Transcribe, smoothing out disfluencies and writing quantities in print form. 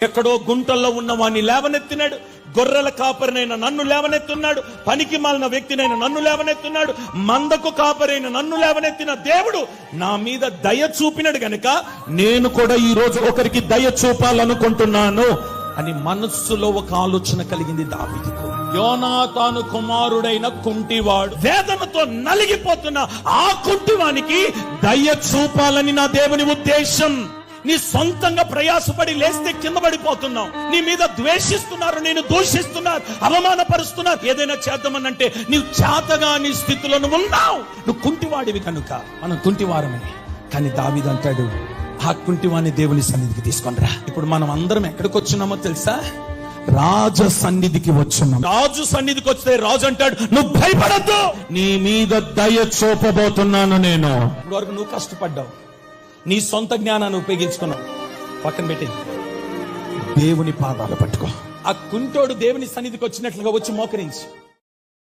ఎక్కడో గుంటల్లో ఉన్న వాణ్ణి లేవనెత్తినాడు. గొర్రెల కాపరినైన నన్ను లేవనెత్తున్నాడు. పనికి మాలిన వ్యక్తినైన నన్ను లేవనెత్తున్నాడు. మందకు కాపరైన నన్ను లేవనెత్తిన దేవుడు నా మీద దయ చూపినాడు గనుక నేను కూడా ఈ రోజు ఒకరికి దయ చూపాలనుకుంటున్నాను అని మనస్సులో ఒక ఆలోచన కలిగింది దావీదుకు. యోనాతాను కుమారుడైన కుంటివాడు, వేదనతో నలిగిపోతున్న ఆ కుంటివానికి దయ చూపాలని నా దేవుని ఉద్దేశం. నీ సొంతంగా ప్రయాసపడి లేస్తే కింద పడిపోతున్నావు. నీ మీద ద్వేషిస్తున్నారు, నేను దూషిస్తున్నారు, అవమానపరుస్తున్నారు. ఏదైనా చేద్దామనంటే నీవు చేతగా నీ స్థితిలో నువ్వు ఉన్నావు. నువ్వు కుంటివాడివి కనుక మనం కుంటివారమే. కానీ దావీదు అంటాడు, ఆ కుంటివాణ్ణి దేవుని సన్నిధికి తీసుకొని రా. ఇప్పుడు మనం అందరం ఎక్కడికి వచ్చినామో తెలుసా? రాజ సన్నిధికి వచ్చున్నాం. రాజు సన్నిధికి వస్తే రాజు అంటాడు, నువ్వు భయపడద్దు, నీ మీద దయ చూపబోతున్నాను నేను. ఇప్పుడు వరకు నువ్వు కష్టపడ్డావు, నీ సొంత జ్ఞానాన్ని ఉపయోగించుకున్నావు, పక్కన పెట్టి దేవుని పాదాలు పట్టుకో. ఆ కుంటోడు దేవుని సన్నిధికి వచ్చినట్లుగా వచ్చి మోకరించి